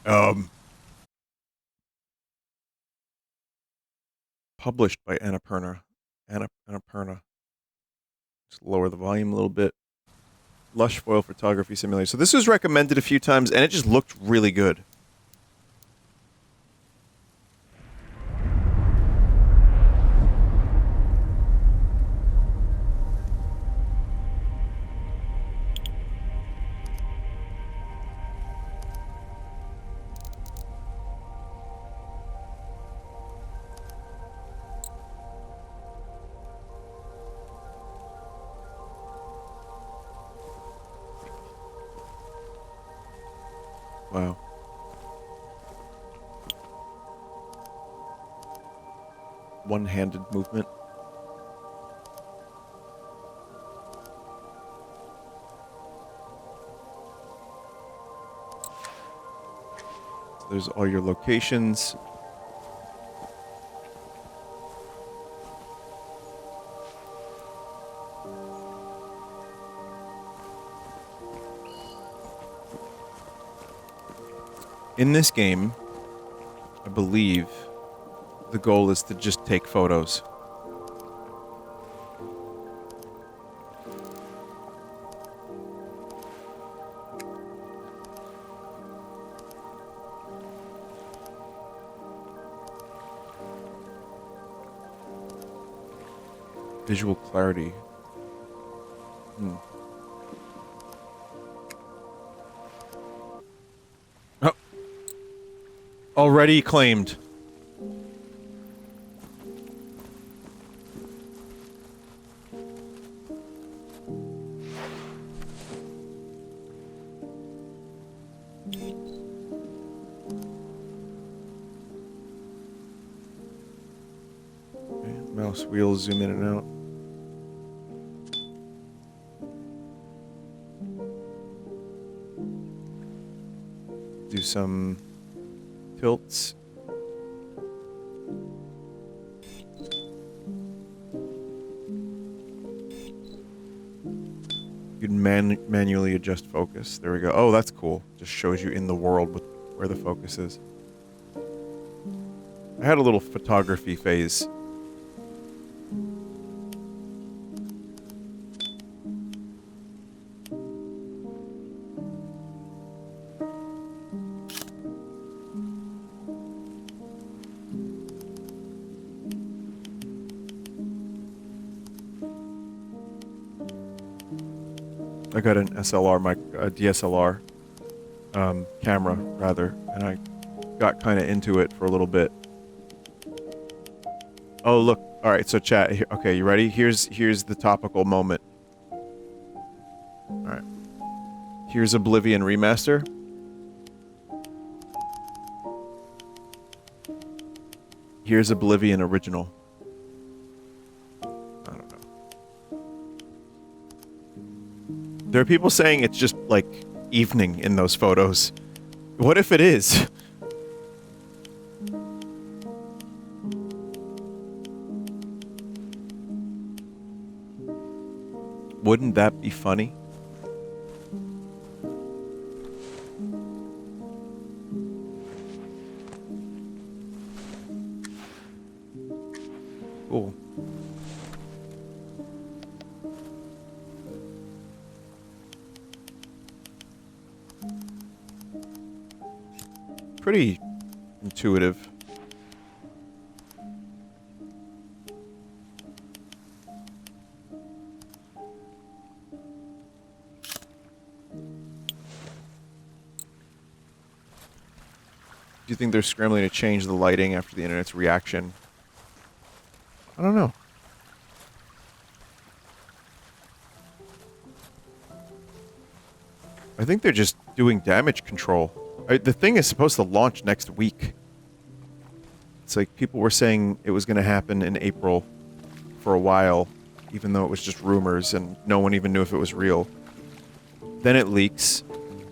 Um, Published by Annapurna. Annapurna. Just lower the volume a little bit. Lushfoil photography simulator. So this was recommended a few times, and it just looked really good. Wow. One-handed movement. So there's all your locations. In this game, I believe the goal is to just take photos. Visual clarity. Oh. Already claimed. Okay, mouse wheel, zoom in and out. Do some tilts. You can manually adjust focus. There we go. Oh, that's cool. Just shows you in the world with where the focus is. I had a little photography phase. I got an SLR, DSLR camera, rather, and I got kind of into it for a little bit. Oh, look. All right, so chat. Okay, you ready? Here's the topical moment. All right. Here's Oblivion remaster. Here's Oblivion original. I don't know. There are people saying it's just like evening in those photos. What if it is? Wouldn't that be funny? Cool. Pretty intuitive. Do you think they're scrambling to change the lighting after the internet's reaction? I don't know. I think they're just doing damage control. The thing is supposed to launch next week. It's like people were saying it was going to happen in April for a while, even though it was just rumors and no one even knew if it was real. Then it leaks,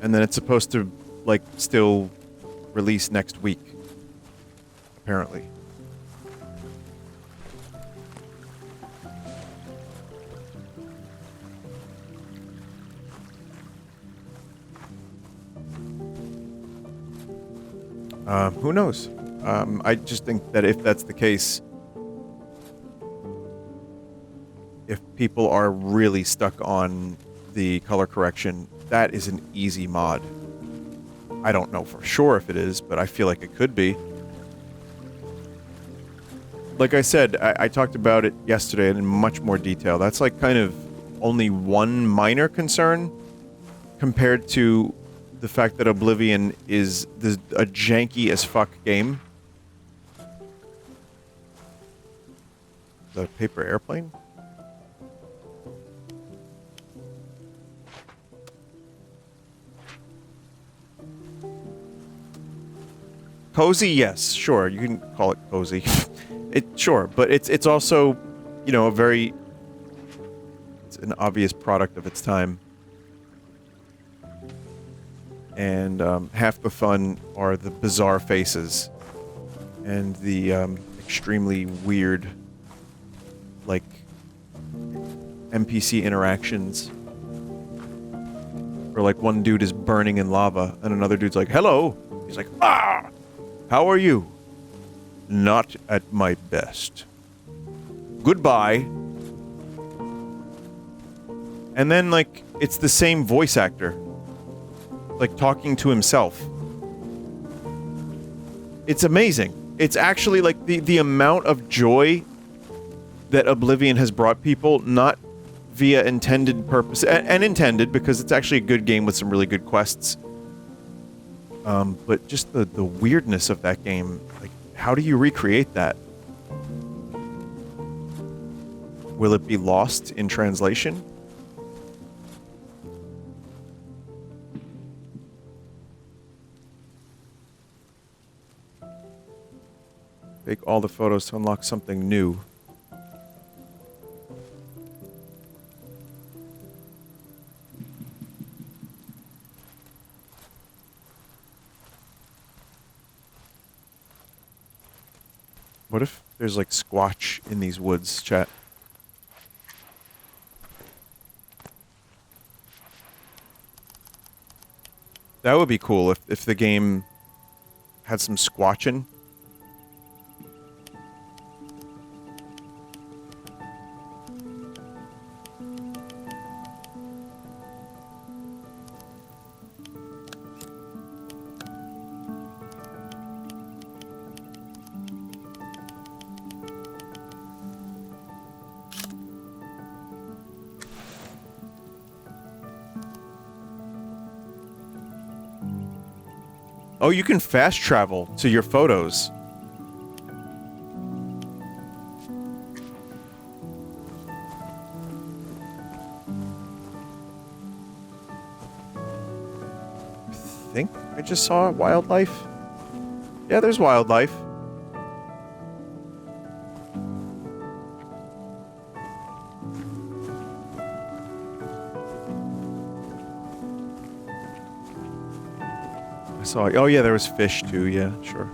and then it's supposed to, like, still release next week. Apparently. Who knows? I just think that if that's the case, if people are really stuck on the color correction, that is an easy mod. I don't know for sure if it is, but I feel like it could be. Like I said, I talked about it yesterday in much more detail. That's like kind of only one minor concern compared to the fact that Oblivion is a janky as fuck game. The paper airplane? Cozy, yes, sure, you can call it cozy. Sure, but it's also, you know, it's an obvious product of its time. And half the fun are the bizarre faces and the extremely weird, like, NPC interactions. Where, like, one dude is burning in lava and another dude's like, hello! He's like, ah! How are you? Not at my best. Goodbye. And then, like, it's the same voice actor. Like, talking to himself. It's amazing. It's actually, like, the amount of joy that Oblivion has brought people, not via intended purpose, and intended, because it's actually a good game with some really good quests. But just the weirdness of that game, like, how do you recreate that? Will it be lost in translation? Take all the photos to unlock something new. What if there's, like, squatch in these woods, chat? That would be cool if the game had some squatching. Oh, you can fast travel to your photos. I think I just saw wildlife. Yeah, there's wildlife. Oh yeah, there was fish too, yeah, sure.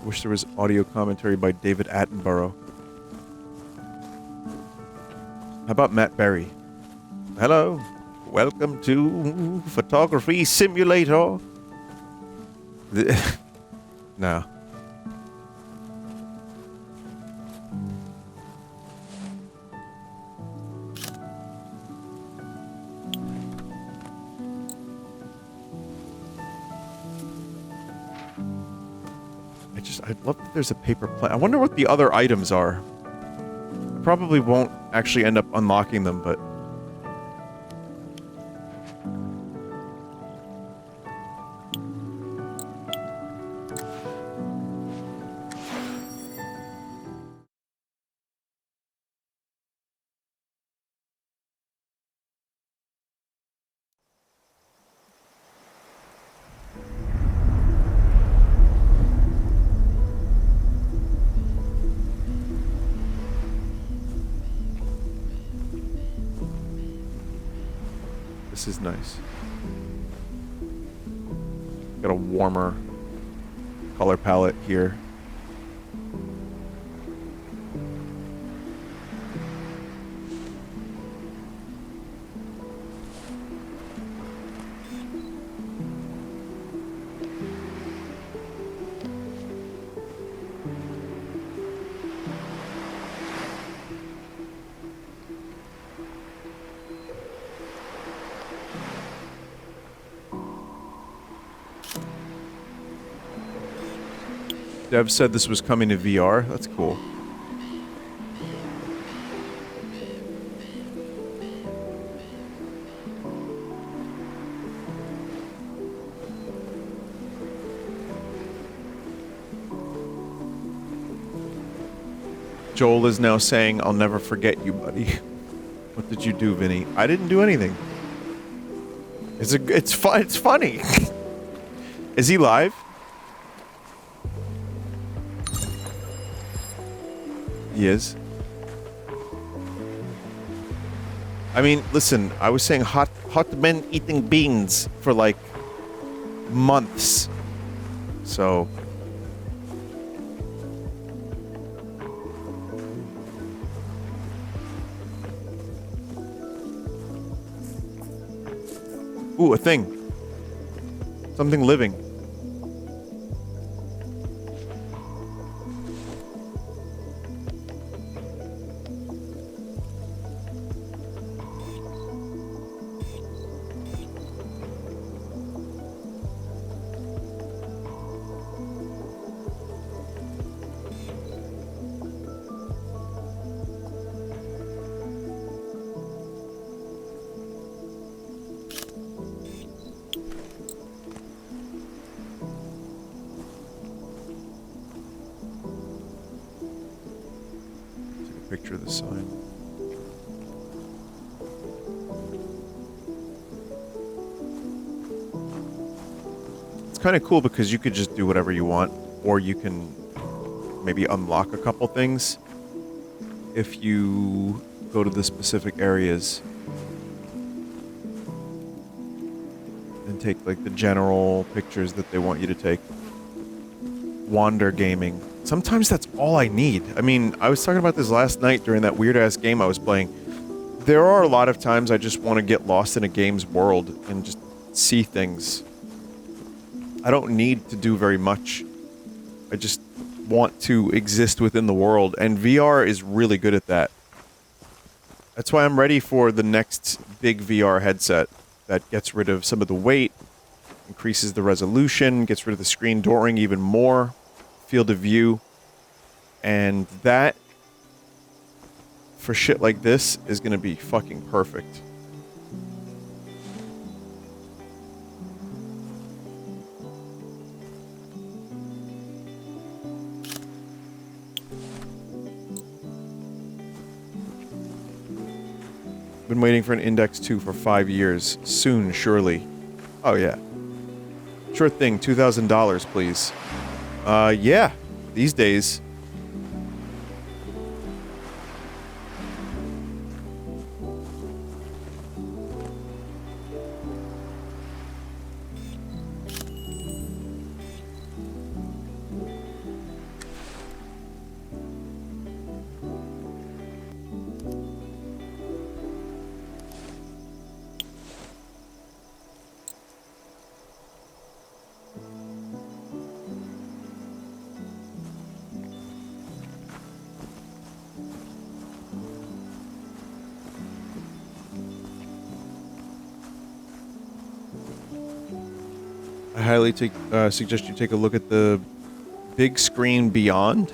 Wish there was audio commentary by David Attenborough. How about Matt Berry? Hello, welcome to Photography Simulator. No. I'd love that there's a paper plane. I wonder what the other items are. I probably won't actually end up unlocking them, but... This is nice. Got a warmer color palette here. Dev said this was coming to VR. That's cool. Joel is now saying, "I'll never forget you, buddy." What did you do, Vinny? I didn't do anything. It's fun. It's funny. Is he live? He is. I mean, listen. I was saying hot men eating beans for like months. So. Ooh, a thing. Something living. Picture of the sign. It's kind of cool because you could just do whatever you want, or you can maybe unlock a couple things if you go to the specific areas and take like the general pictures that they want you to take. Wander gaming. Sometimes that's all I need. I mean, I was talking about this last night during that weird-ass game I was playing. There are a lot of times I just want to get lost in a game's world and just see things. I don't need to do very much. I just want to exist within the world, and VR is really good at that. That's why I'm ready for the next big VR headset that gets rid of some of the weight, increases the resolution, gets rid of the screen dooring even more, field of view, and that, for shit like this, is gonna be fucking perfect. Been waiting for an Index 2 for 5 years. Soon, surely. Oh, yeah. Sure thing, $2,000, please. Yeah. These days. I highly suggest you take a look at the big screen beyond.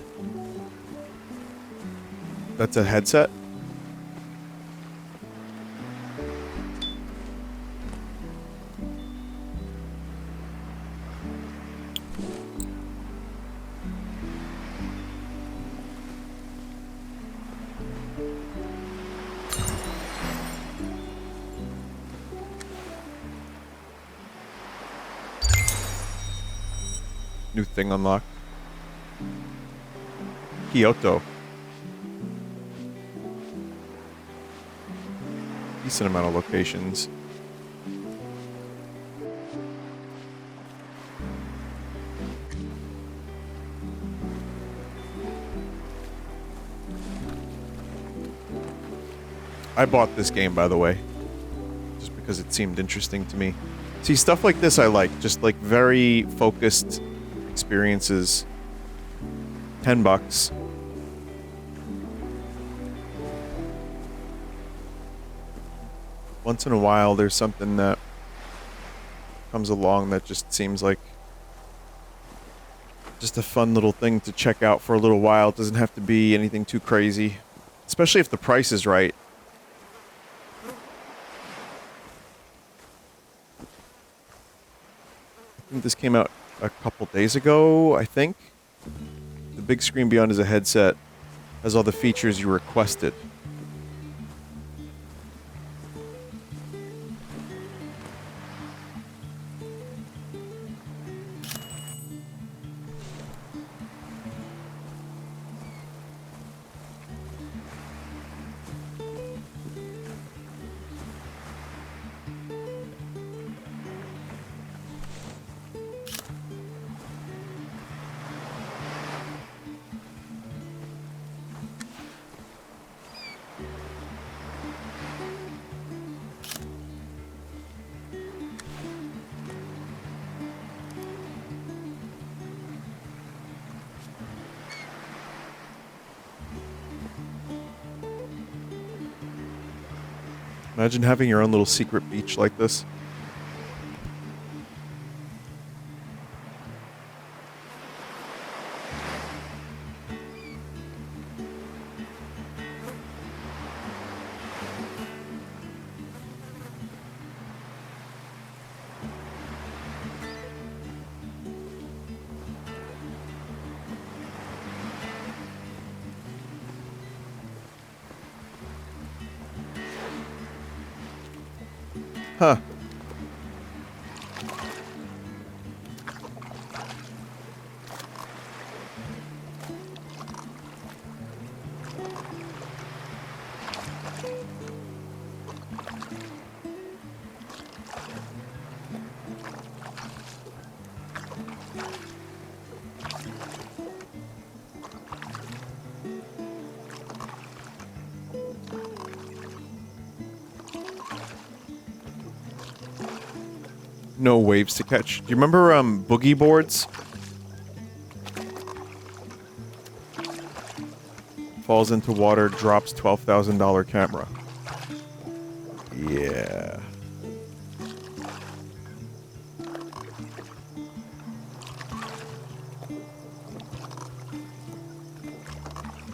That's a headset. New thing unlocked. Kyoto. Decent amount of locations. I bought this game, by the way, just because it seemed interesting to me. See, stuff like this I like, just like very focused experiences. $10. Once in a while, there's something that comes along that just seems like Just a fun little thing to check out for a little while. It doesn't have to be anything too crazy. Especially if the price is right. I think this came out a couple days ago, I think. The big screen beyond is a headset. Has all the features you requested. Imagine having your own little secret beach like this. Huh. No waves to catch. Do you remember boogie boards? Falls into water, drops $12,000 camera. Yeah.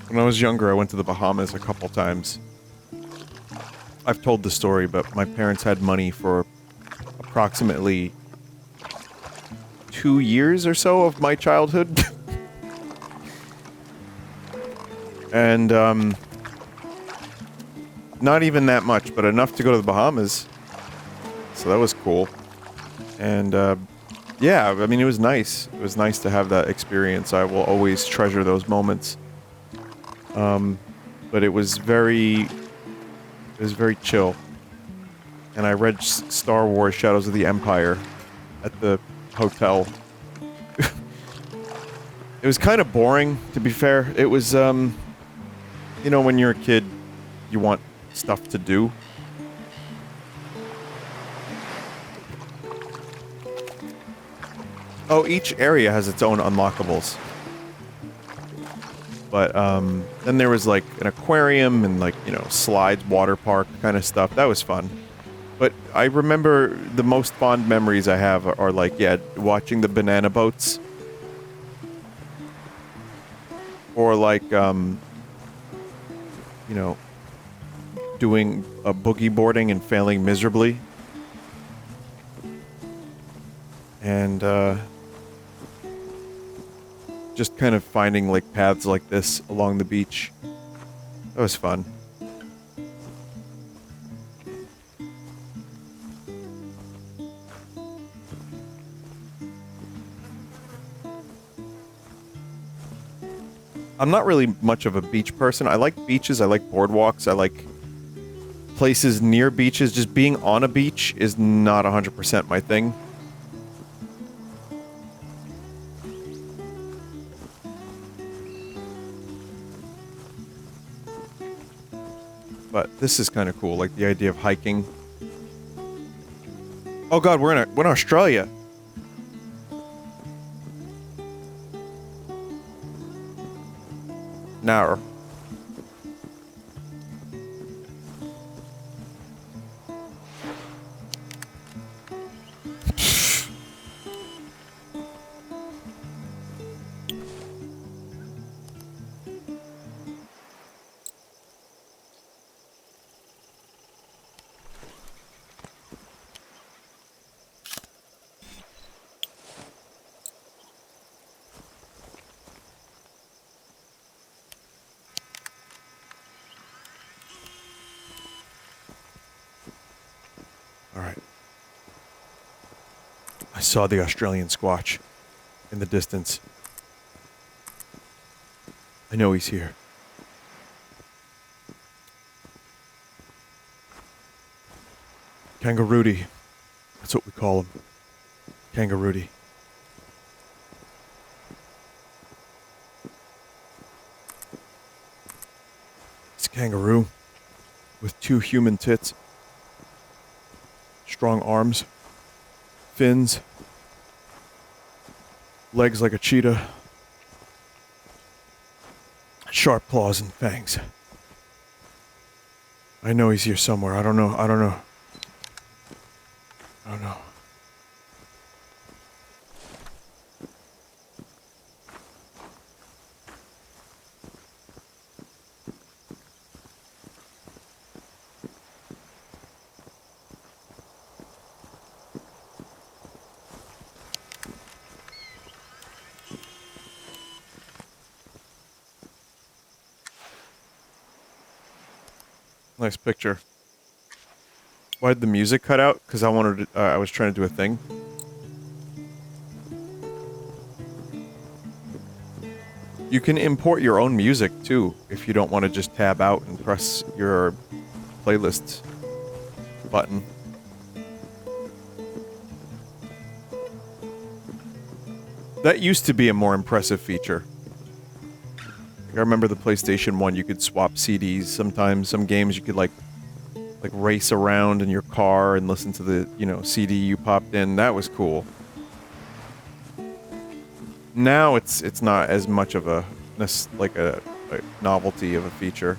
When I was younger, I went to the Bahamas a couple times. I've told the story, but my parents had money for approximately 2 years or so of my childhood. And, not even that much, but enough to go to the Bahamas. So that was cool. And, yeah, I mean, it was nice. It was nice to have that experience. I will always treasure those moments. But it was very chill. And I read Star Wars Shadows of the Empire at the hotel. It was kind of boring, to be fair. It was, you know, when you're a kid, you want stuff to do. Oh, each area has its own unlockables. But, then there was, like, an aquarium and, like, you know, slides, water park kind of stuff. That was fun. But I remember the most fond memories I have are like, yeah, watching the banana boats. Or like, you know, doing a boogie boarding and failing miserably. And, just kind of finding, like, paths like this along the beach. That was fun. I'm not really much of a beach person. I like beaches, I like boardwalks, I like places near beaches. Just being on a beach is not 100% my thing. But this is kind of cool, like the idea of hiking. Oh god, we're in Australia. Now. Alright. I saw the Australian squatch in the distance. I know he's here. Kangaroody. That's what we call him. Kangaroody. It's a kangaroo with 2 human tits, strong arms, fins, legs like a cheetah, sharp claws and fangs. I know he's here somewhere. I don't know. Nice picture. Why did the music cut out? Because I wanted to, I was trying to do a thing. You can import your own music too, if you don't want to just tab out and press your playlists button. That used to be a more impressive feature. I remember the PlayStation 1, you could swap CDs sometimes. Some games you could like race around in your car and listen to the, you know, CD you popped in. That was cool. Now it's not as much of a novelty of a feature.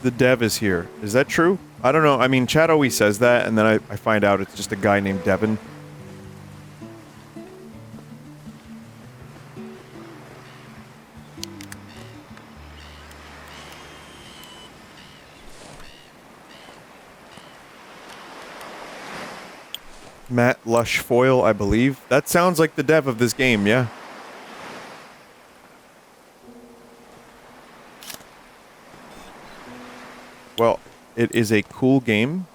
The dev is here. Is that true? I don't know. I mean, chat always says that, and then I find out it's just a guy named Devin. Matt Lushfoil, I believe. That sounds like the dev of this game, yeah. Well, it is a cool game.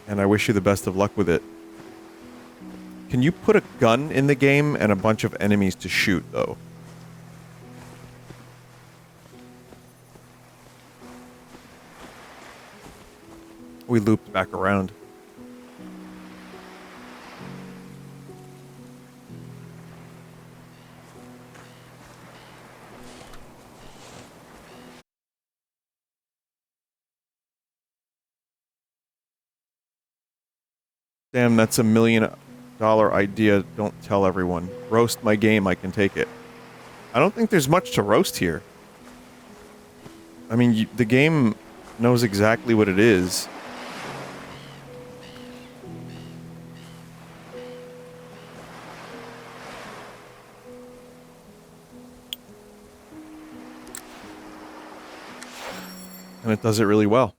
And I wish you the best of luck with it. Can you put a gun in the game and a bunch of enemies to shoot, though? We looped back around. Damn, that's $1 million idea. Don't tell everyone. Roast my game, I can take it. I don't think there's much to roast here. I mean, the game knows exactly what it is. And it does it really well.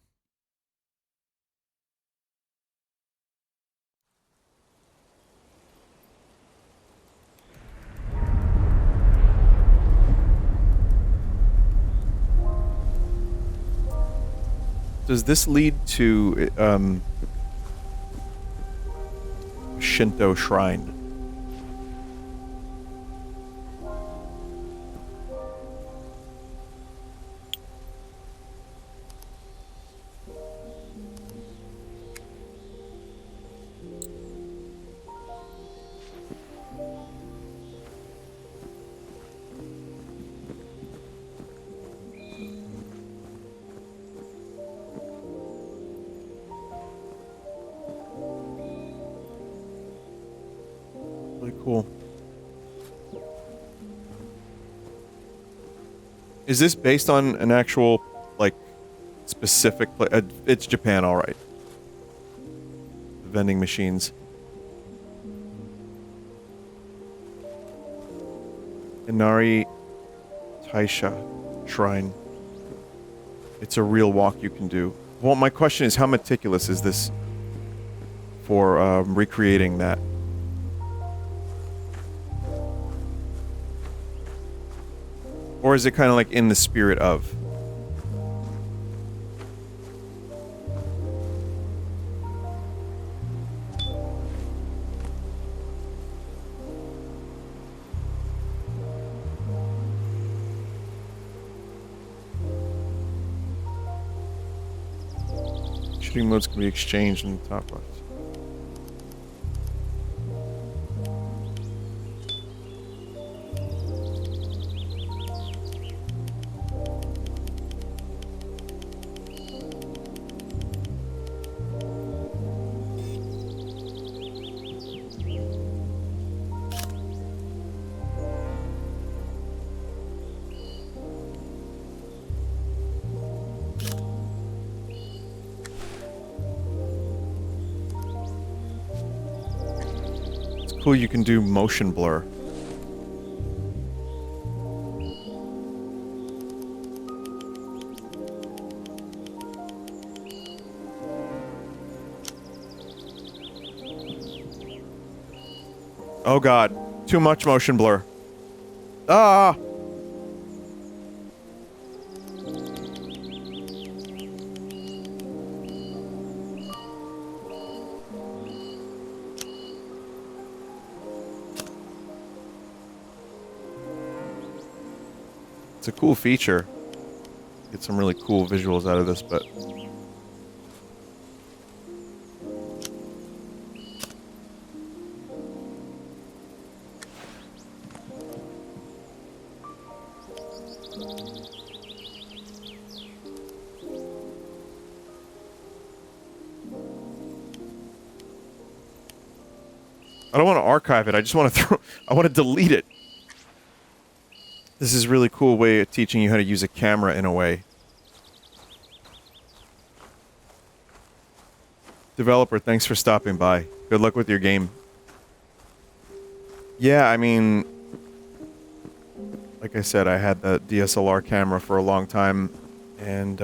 Does this lead to Shinto shrine? Cool. Is this based on an actual, like, specific place? It's Japan, alright. The vending machines. Inari Taisha Shrine. It's a real walk you can do. Well, my question is, how meticulous is this for recreating that? Or is it kind of like in the spirit of? Shooting modes can be exchanged in the top left. Cool, you can do motion blur. Oh god, too much motion blur. Ah! It's a cool feature. Get some really cool visuals out of this, but I don't want to archive it. I just want to I want to delete it. This is a really cool way of teaching you how to use a camera in a way. Developer, thanks for stopping by. Good luck with your game. Yeah, I mean, like I said, I had the DSLR camera for a long time, and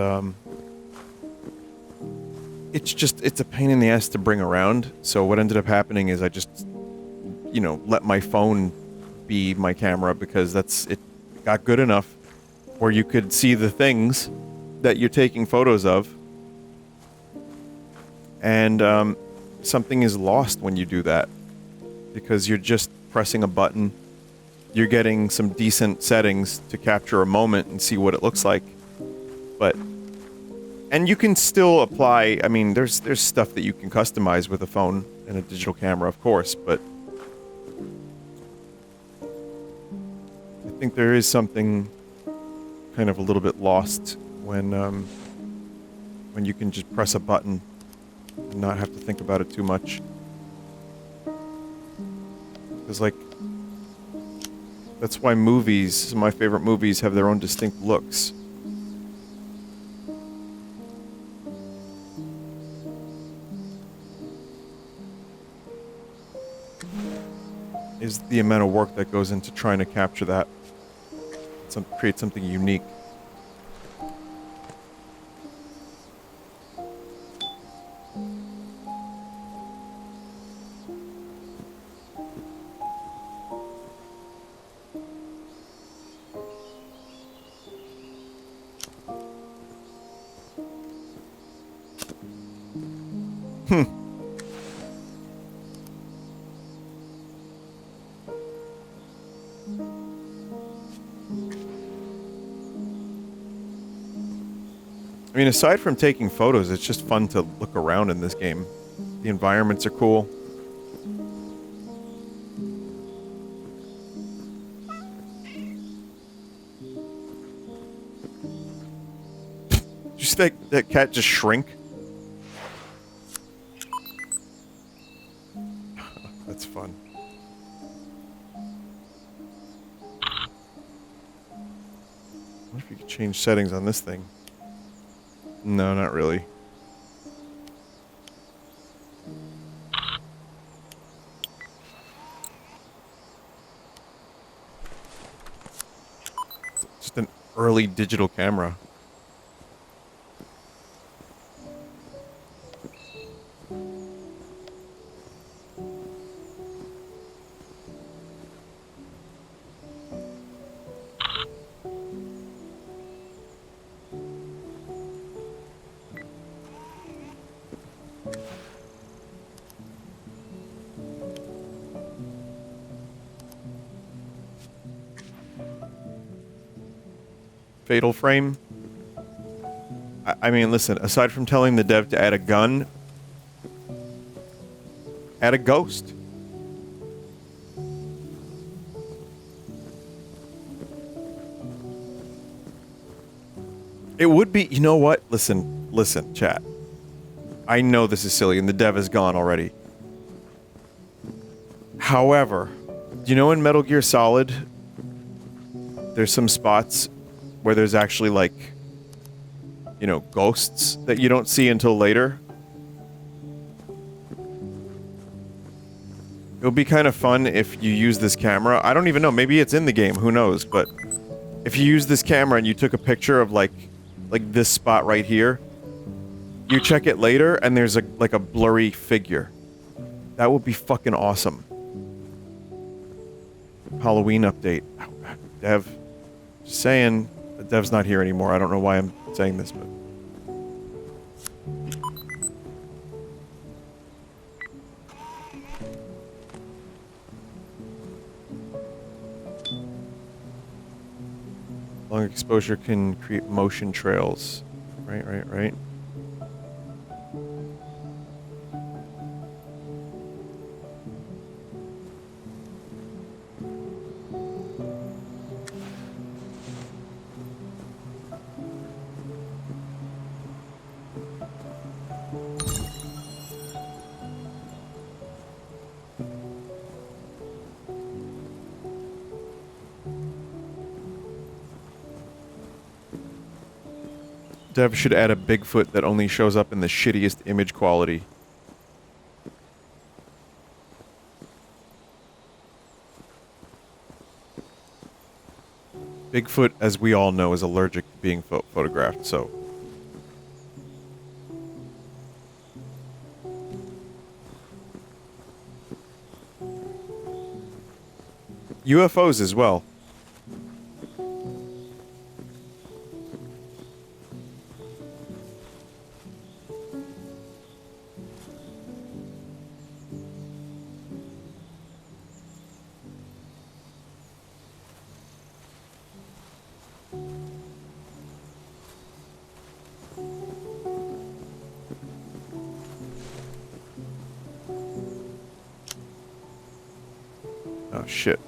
it's a pain in the ass to bring around. So what ended up happening is I just, you know, let my phone be my camera because it got good enough where you could see the things that you're taking photos of. And something is lost when you do that because you're just pressing a button. You're getting some decent settings to capture a moment and see what it looks like. And you can still apply, I mean, there's stuff that you can customize with a phone and a digital camera, of course, but I think there is something kind of a little bit lost when you can just press a button and not have to think about it too much. Because, like, that's why movies, some of my favorite movies, have their own distinct looks. Is the amount of work that goes into trying to capture that. Create something unique. I mean, aside from taking photos, it's just fun to look around in this game. The environments are cool. Just that cat just shrink. That's fun. I wonder if you could change settings on this thing. No, not really. Just an early digital camera. Fatal Frame. I mean, listen, aside from telling the dev to add a gun, add a ghost. It would be, you know what? Listen, chat. I know this is silly and the dev is gone already. However, you know in Metal Gear Solid, there's some spots where there's actually like, you know, ghosts that you don't see until later. It would be kind of fun if you use this camera. I don't even know, maybe it's in the game, who knows, but if you use this camera and you took a picture of like this spot right here, you check it later and there's like a blurry figure. That would be fucking awesome. Halloween update. Dev, just saying, the dev's not here anymore. I don't know why I'm saying this, but... Long exposure can create motion trails. Right. Dev should add a Bigfoot that only shows up in the shittiest image quality. Bigfoot, as we all know, is allergic to being photographed, so... UFOs as well. Oh, shit.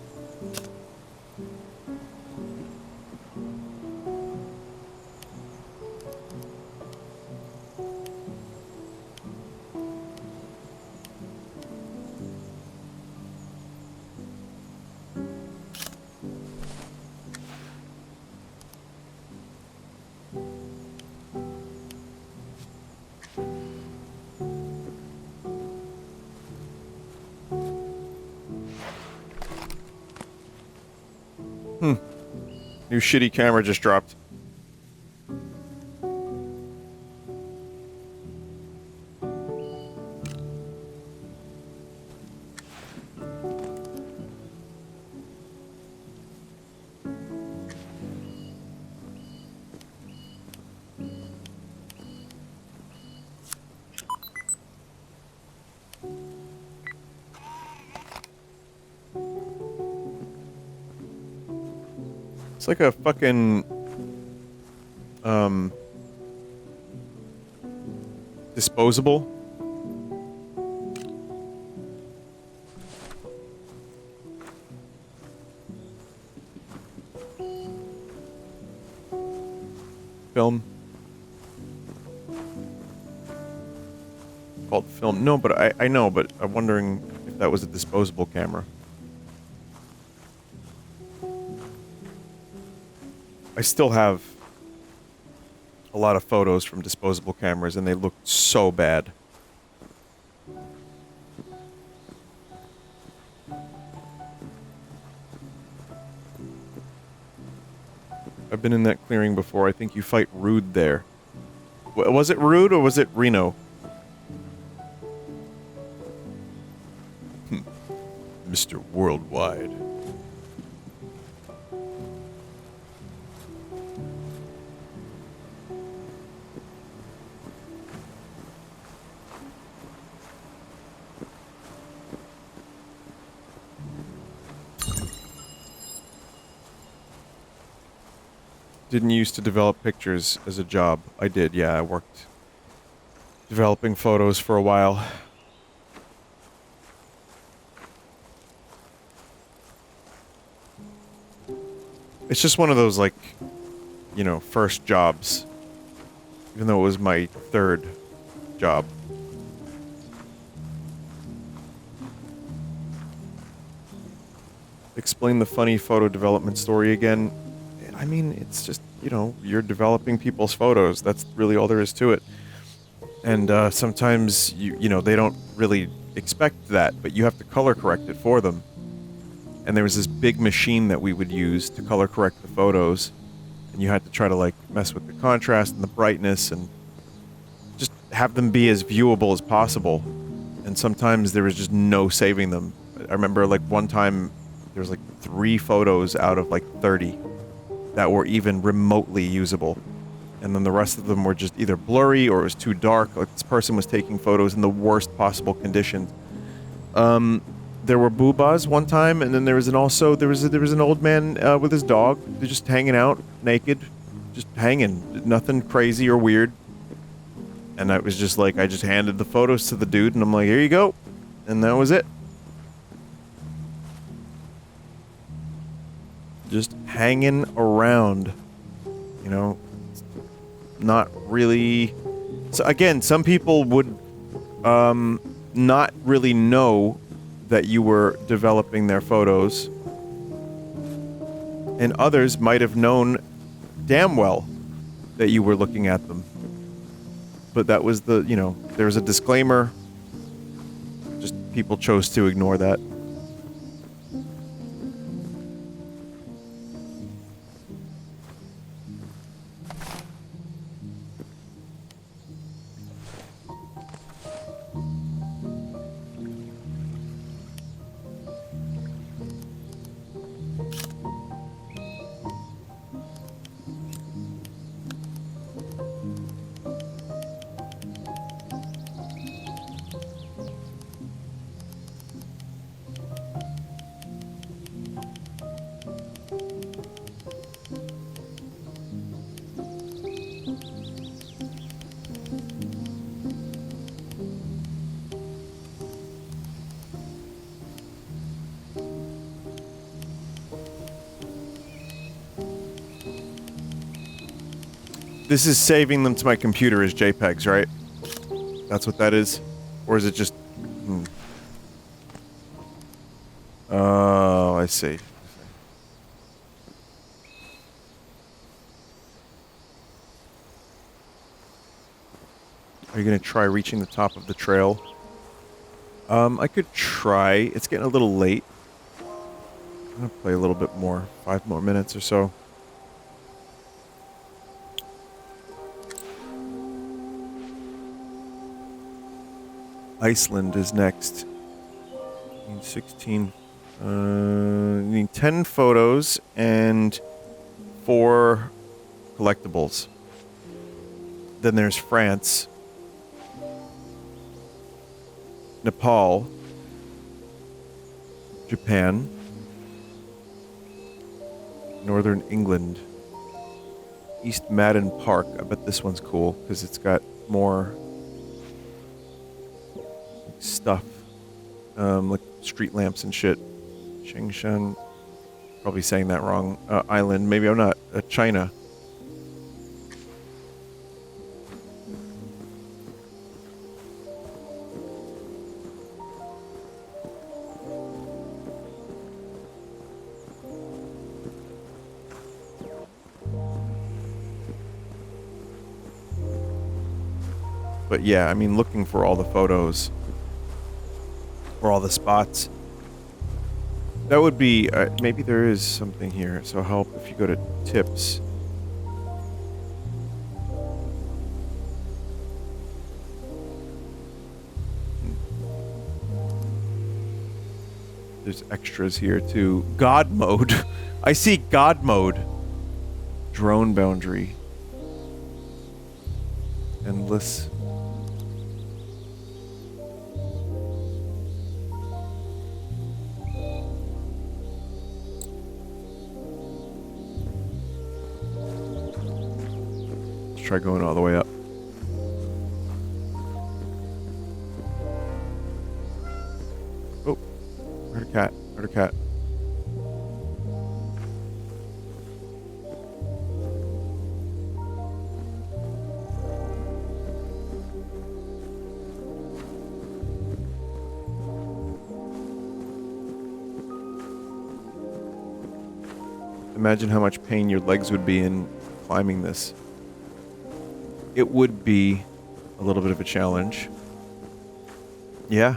New shitty camera just dropped. It's like a fucking, disposable. Film. Called film. No, but I know, but I'm wondering if that was a disposable camera. I still have a lot of photos from disposable cameras, and they look so bad. I've been in that clearing before. I think you fight Rude there. Was it Rude or was it Reno? Mr. Worldwide. didn't used to develop pictures as a job. I did, yeah. I worked developing photos for a while. It's just one of those, like, you know, first jobs. Even though it was my third job. Explain the funny photo development story again. I mean, it's just, you know, you're developing people's photos. That's really all there is to it. And sometimes, you know, they don't really expect that, but you have to color correct it for them. And there was this big machine that we would use to color correct the photos. And you had to try to, like, mess with the contrast and the brightness and just have them be as viewable as possible. And sometimes there was just no saving them. I remember, like, one time there was, like, 3 photos out of, like, 30 that were even remotely usable. And then the rest of them were just either blurry or it was too dark. Like, this person was taking photos in the worst possible conditions. There were boobas one time, and then there was an old man with his dog. They're just hanging out, naked, just hanging. Nothing crazy or weird. And I was just like, I just handed the photos to the dude, and I'm like, here you go. And that was it. Just hanging around. You know, not really... So again, some people would not really know that you were developing their photos. And others might have known damn well that you were looking at them. But that was the, you know, there was a disclaimer. Just people chose to ignore that. This is saving them to my computer as JPEGs, right? That's what that is? Or is it just... Oh, I see. Are you gonna try reaching the top of the trail? I could try. It's getting a little late. I'm gonna play a little bit more. 5 more minutes or so. Iceland is next. Need 16. Need 10 photos and 4 collectibles. Then there's France. Nepal. Japan. Northern England. East Madden Park. I bet this one's cool because it's got more stuff, like street lamps and shit. Changshan, probably saying that wrong. Island, maybe I'm not. China. But yeah, I mean, looking for all the photos. Or all the spots. That would be... maybe there is something here. So help if you go to tips. There's extras here too. God mode. I see God mode. Drone boundary. Endless. try going all the way up. Oh, heard a cat. Heard a cat. Imagine how much pain your legs would be in climbing this. It would be a little bit of a challenge. Yeah.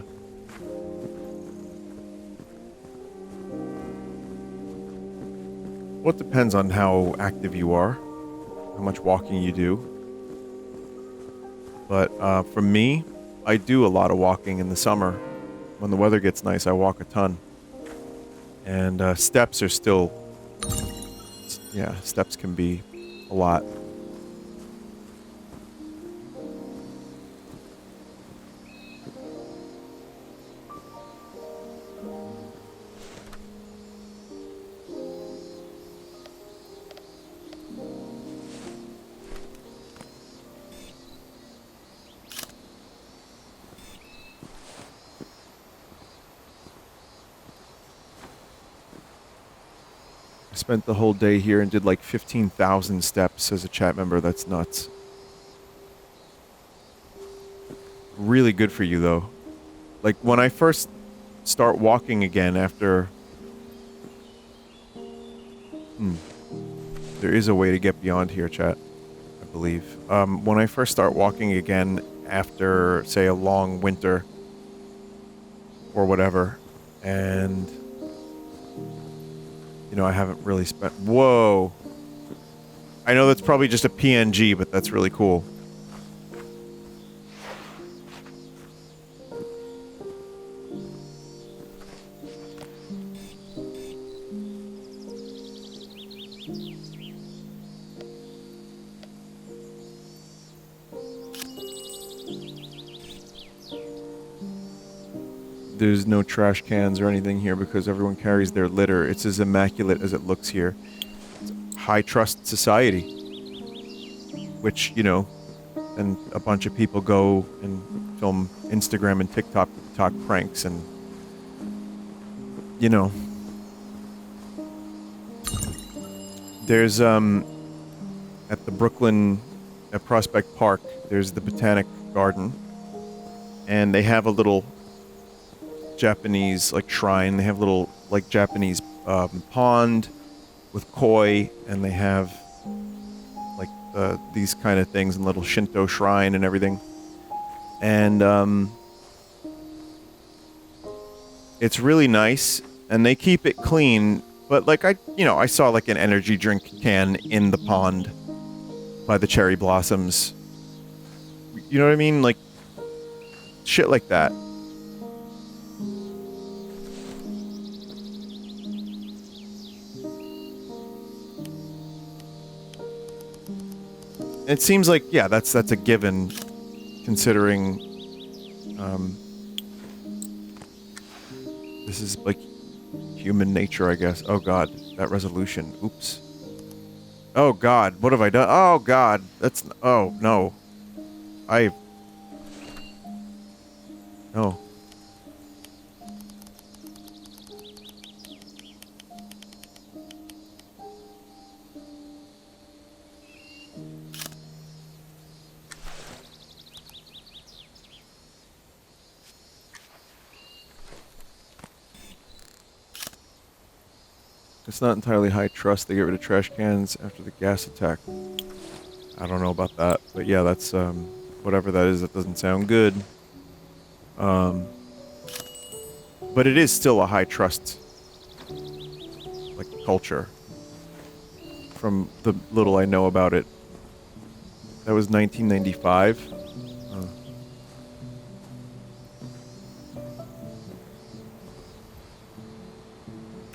Well, it depends on how active you are, how much walking you do. But for me, I do a lot of walking in the summer. When the weather gets nice, I walk a ton. And steps are still... Yeah, steps can be a lot. Spent the whole day here and did like 15,000 steps as a chat member. That's nuts. Really good for you, though. Like, when I first start walking again after... There is a way to get beyond here, chat, I believe. When I first start walking again after, say, a long winter or whatever, and... You know, I haven't really spent... Whoa! I know that's probably just a PNG, but that's really cool. There's no trash cans or anything here because everyone carries their litter. It's as immaculate as it looks here. It's a high trust society. Which, you know, and a bunch of people go and film Instagram and TikTok pranks and, you know. There's, at the Brooklyn, at Prospect Park, there's the Botanic Garden. And they have a little... Japanese like shrine. They have little like Japanese pond with koi, and they have like these kind of things and little Shinto shrine and everything. And it's really nice, and they keep it clean. But like I saw like an energy drink can in the pond by the cherry blossoms. You know what I mean? Like shit like that. It seems like, yeah, that's a given, considering, this is, like, human nature, I guess. Oh, God, that resolution. Oops. Oh, God, what have I done? Oh, God, that's, oh, no. No. It's not entirely high trust. They get rid of trash cans after the gas attack. I don't know about that, but yeah, that's whatever that is. That doesn't sound good. But it is still a high trust, like, culture. From the little I know about it. That was 1995.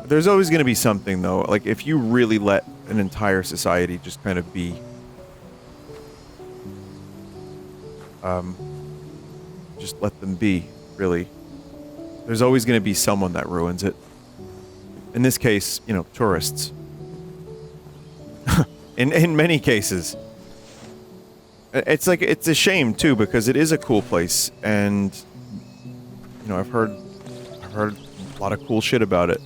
There's always going to be something, though. Like, if you really let an entire society just kind of be... just let them be, really. There's always going to be someone that ruins it. In this case, you know, tourists. in many cases. It's like it's a shame too because it is a cool place, and you know I've heard a lot of cool shit about it,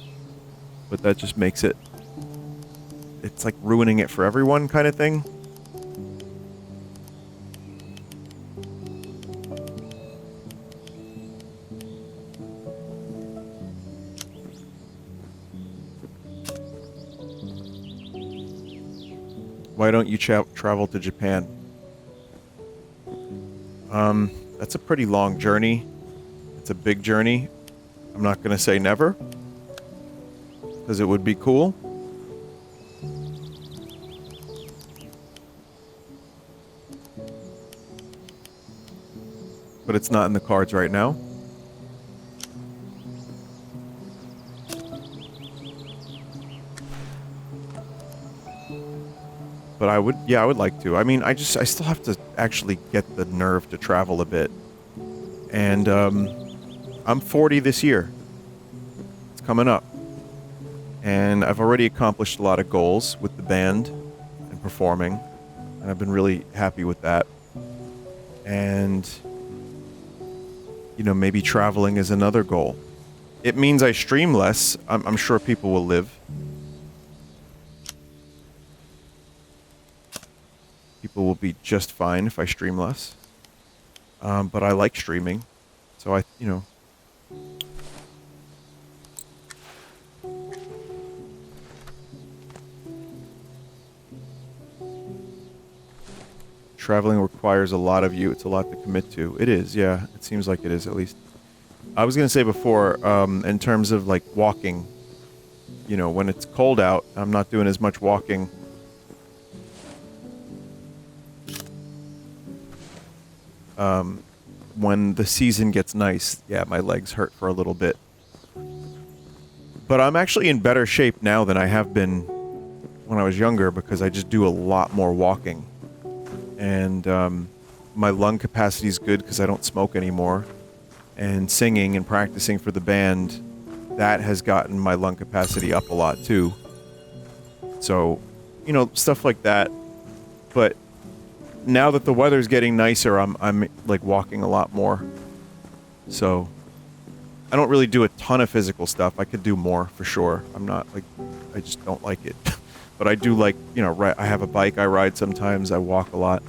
but that just makes it it's like ruining it for everyone kind of thing. Why don't you travel to Japan? That's a pretty long journey. It's a big journey. I'm not gonna say never, because it would be cool. But it's not in the cards right now. But I would, yeah, I would like to. I mean, I still have to actually get the nerve to travel a bit. And, I'm 40 this year. It's coming up. And I've already accomplished a lot of goals with the band and performing. And I've been really happy with that. And, you know, maybe traveling is another goal. It means I stream less. I'm sure people will live. People will be just fine if I stream less. But I like streaming. So you know. Traveling requires a lot of you. It's a lot to commit to. It is, yeah. It seems like it is, at least. I was going to say before, in terms of, like, walking, you know, when it's cold out, I'm not doing as much walking. When the season gets nice, yeah, my legs hurt for a little bit. But I'm actually in better shape now than I have been when I was younger because I just do a lot more walking. And my lung capacity is good because I don't smoke anymore. And singing and practicing for the band, that has gotten my lung capacity up a lot too. So, you know, stuff like that. But now that the weather's getting nicer, I'm like walking a lot more. So I don't really do a ton of physical stuff. I could do more for sure. I'm not like I just don't like it. But I do like, you know, I have a bike I ride sometimes. I walk a lot.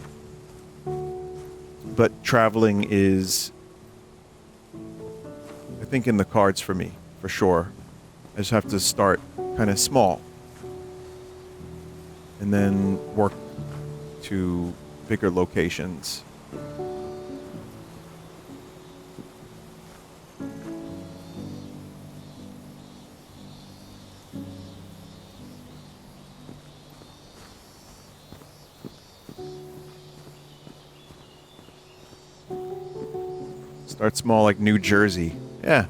But traveling is, I think, in the cards for me, for sure. I just have to start kind of small. And then work to bigger locations. Start small like New Jersey. Yeah.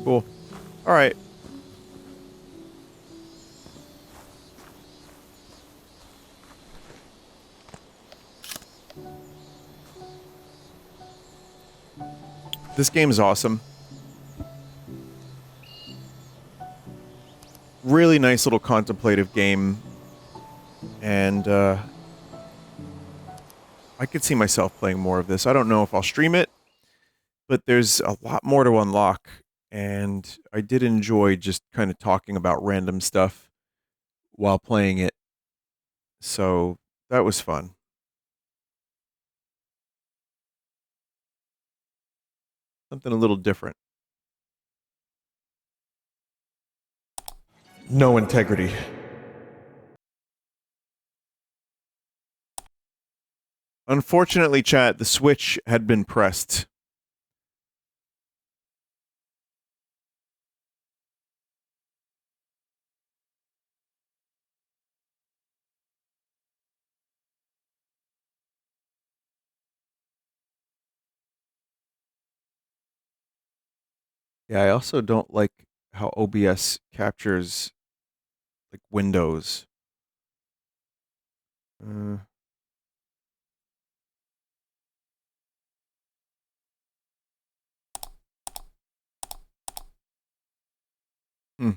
Cool. All right. This game is awesome. Really nice little contemplative game. And I could see myself playing more of this. I don't know if I'll stream it, but there's a lot more to unlock. And I did enjoy just kind of talking about random stuff while playing it. So that was fun. Something a little different. No integrity. Unfortunately, chat, the switch had been pressed. Yeah, I also don't like how OBS captures like windows. Uh, hmm.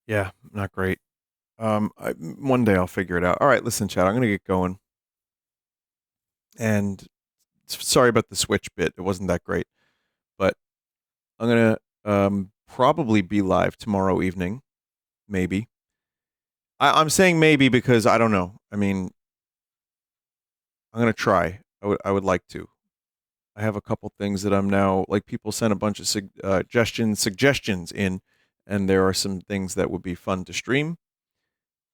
Yeah, not great. One day I'll figure it out. All right, listen, Chad, I'm gonna get going. And sorry about the Switch bit; it wasn't that great, but I'm gonna probably be live tomorrow evening, maybe. I'm saying maybe because I don't know. I mean, I'm gonna try. I would like to. I have a couple things that I'm now like people sent a bunch of suggestions in, and there are some things that would be fun to stream.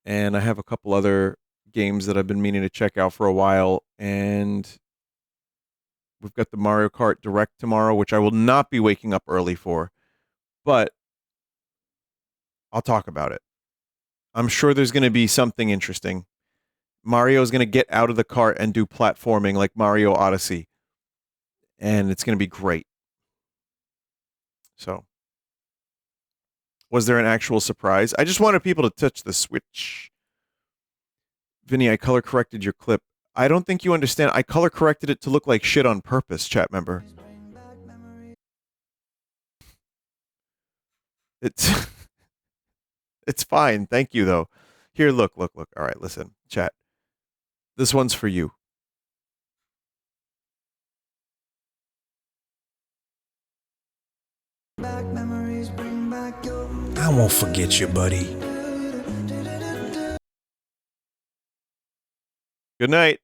And I have a couple other games that I've been meaning to check out for a while. And we've got the Mario Kart Direct tomorrow, which I will not be waking up early for, but I'll talk about it. I'm sure there's going to be something interesting. Mario's going to get out of the cart and do platforming like Mario Odyssey, and it's going to be great. So, was there an actual surprise? I just wanted people to touch the Switch. Vinny, I color corrected your clip. I don't think you understand. I color corrected it to look like shit on purpose, chat member. It's it's fine. Thank you though. Here, look. All right, listen, chat. This one's for you. I won't forget you, buddy. Good night.